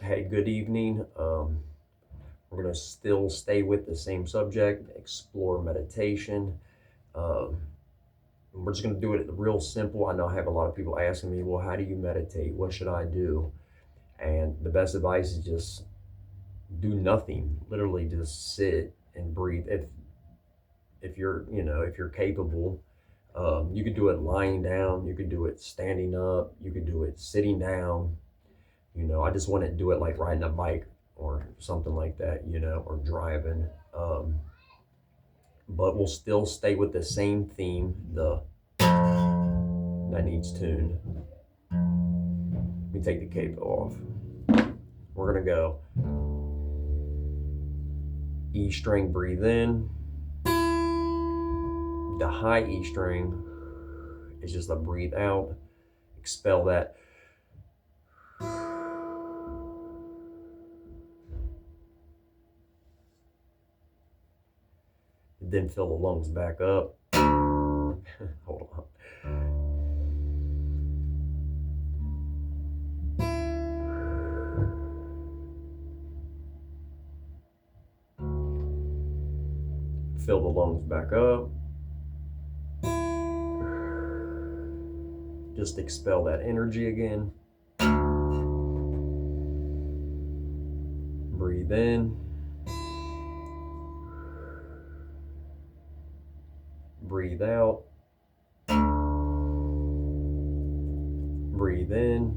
Hey, good evening. We're going to still stay with the same subject, explore meditation. Um, we're just going to do it real simple. I know I have a lot of people asking me, well, how do you meditate? What should I do? And the best advice is just do nothing. Literally just sit and breathe. If you're, if you're capable, you could do it lying down, you could do it standing up, you could do it sitting down. I just want to do it like riding a bike or something like that, or driving. But we'll still stay with the same theme, the that needs tuned. Let me take the capo off. We're gonna go E string, breathe in. The high E string is just a breathe out. Expel that. Then fill the lungs back up. Hold on. Fill the lungs back up. Just expel that energy again. Breathe in. Breathe out. Breathe in.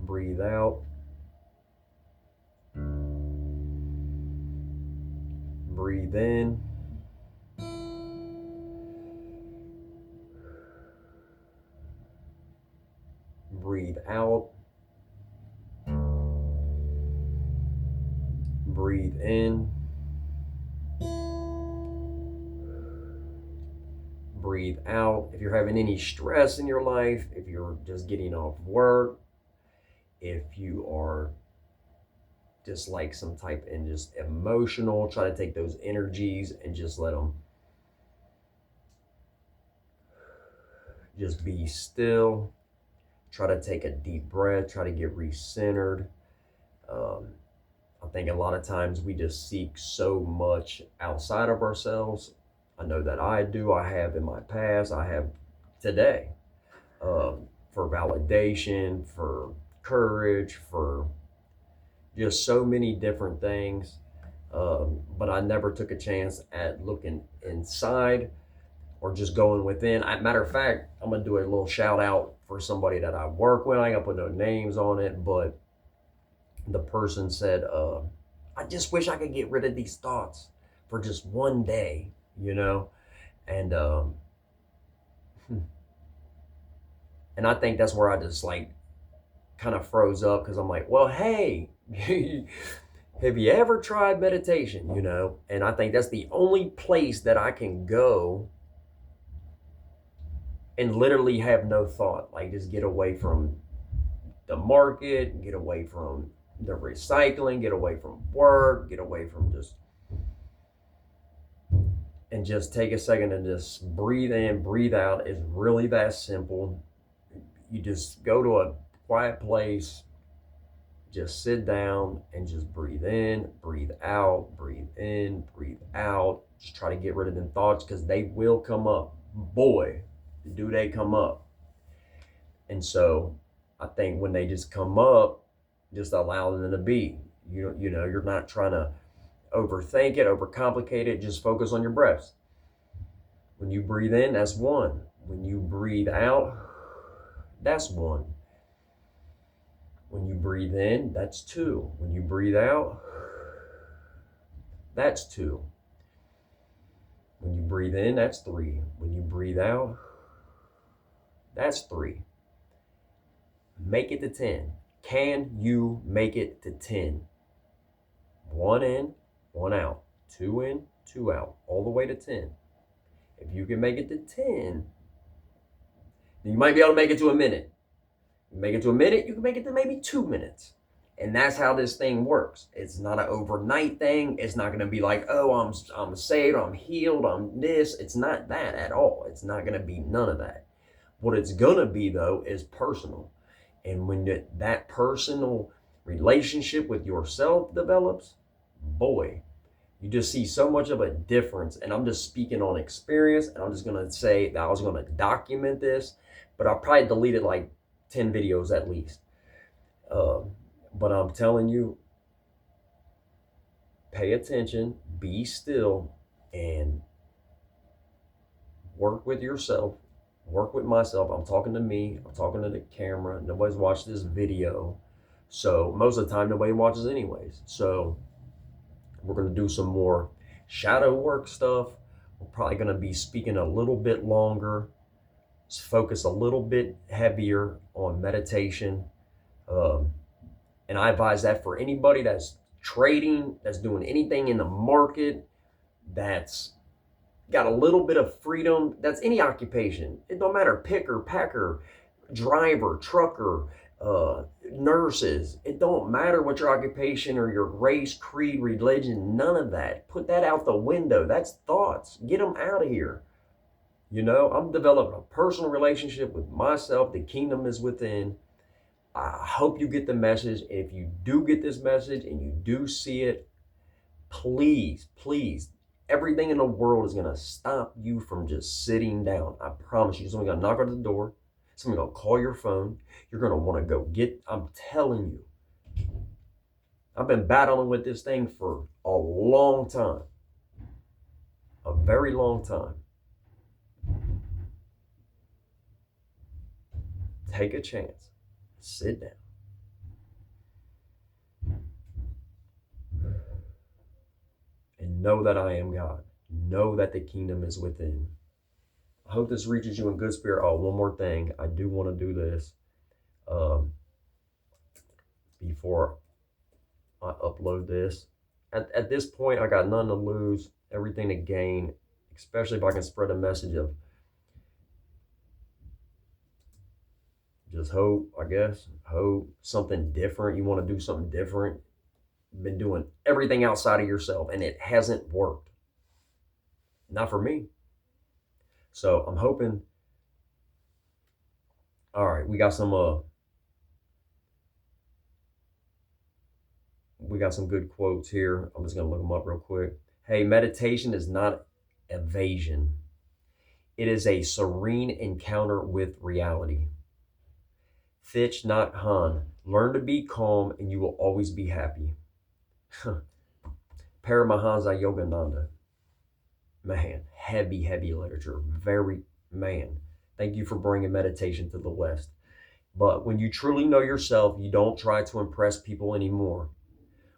Breathe out. Breathe in. Breathe out. Breathe in. Breathe out. If you're having any stress in your life, if you're just getting off work, if you are just like some type and just emotional, try to take those energies and just let them just be still. Try to take a deep breath, try to get recentered. I think a lot of times we just seek so much outside of ourselves. I know that I do. I have in my past. I have today, for validation, for courage, for just so many different things. But I never took a chance at looking inside or just going within. Matter of fact, I'm going to do a little shout out for somebody that I work with. I ain't going to put no names on it, but the person said, I just wish I could get rid of these thoughts for just one day, and and I think that's where I just like kind of froze up, because I'm like, well, hey, have you ever tried meditation? And I think that's the only place that I can go and literally have no thought, like just get away from the market, get away from the recycling, get away from work, get away from and just take a second and just breathe in, breathe out. It's really that simple. You just go to a quiet place, just sit down and just breathe in, breathe out, breathe in, breathe out. Just try to get rid of them thoughts, because they will come up. Boy, do they come up. And so I think when they just come up, just allow them to be. You're not trying to overthink it, overcomplicate it. Just focus on your breaths. When you breathe in, that's one. When you breathe out, that's one. When you breathe in, that's two. When you breathe out, that's two. When you breathe in, that's three. When you breathe out, that's three. Make it to 10. Can you make it to 10? One in, one out. Two in, two out. All the way to 10. If you can make it to 10, then you might be able to make it to a minute. You make it to a minute, you can make it to maybe 2 minutes. And that's how this thing works. It's not an overnight thing. It's not going to be like, oh, I'm saved, I'm healed, I'm this. It's not that at all. It's not going to be none of that. What it's going to be, though, is personal. And when that personal relationship with yourself develops, boy, you just see so much of a difference. And I'm just speaking on experience, and I'm just going to say that I was going to document this, but I probably deleted like 10 videos at least. But I'm telling you, pay attention, be still, and work with yourself, work with myself. I'm talking to me, I'm talking to the camera. Nobody's watched this video. So most of the time, nobody watches anyways. So we're going to do some more shadow work stuff. We're probably going to be speaking a little bit longer, focus a little bit heavier on meditation. And I advise that for anybody that's trading, that's doing anything in the market, that's got a little bit of freedom. That's any occupation. It don't matter, picker, packer, driver, trucker, nurses. It don't matter what your occupation or your race, creed, religion, none of that. Put that out the window. That's thoughts. Get them out of here. You know, I'm developing a personal relationship with myself. The kingdom is within. I hope you get the message. If you do get this message and you do see it, please, please, everything in the world is going to stop you from just sitting down. I promise you. Someone's going to knock on the door. Someone's going to call your phone. You're going to want to go get, I'm telling you. I've been battling with this thing for a long time. A very long time. Take a chance. Sit down. And know that I am God. Know that the kingdom is within. I hope this reaches you in good spirit. Oh, one more thing. I do want to do this before I upload this. At this point, I got nothing to lose, everything to gain, especially if I can spread a message of just hope, I guess. Hope, something different. You want to do something different. You've been doing everything outside of yourself, and it hasn't worked. Not for me. So I'm hoping. All right, we got some good quotes here. I'm just gonna look them up real quick. Hey, meditation is not evasion. It is a serene encounter with reality. Thich Nhat Hanh, learn to be calm and you will always be happy. Paramahansa Yogananda. Man, heavy, heavy literature. Very, man. Thank you for bringing meditation to the West. But when you truly know yourself, you don't try to impress people anymore.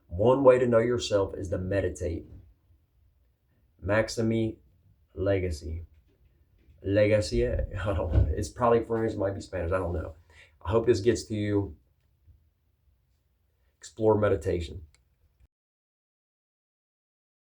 One way to know yourself is to meditate. Maxime Legacy. Legacy. I don't know. It's probably French, it might be Spanish. I don't know. I hope this gets to you. Explore meditation.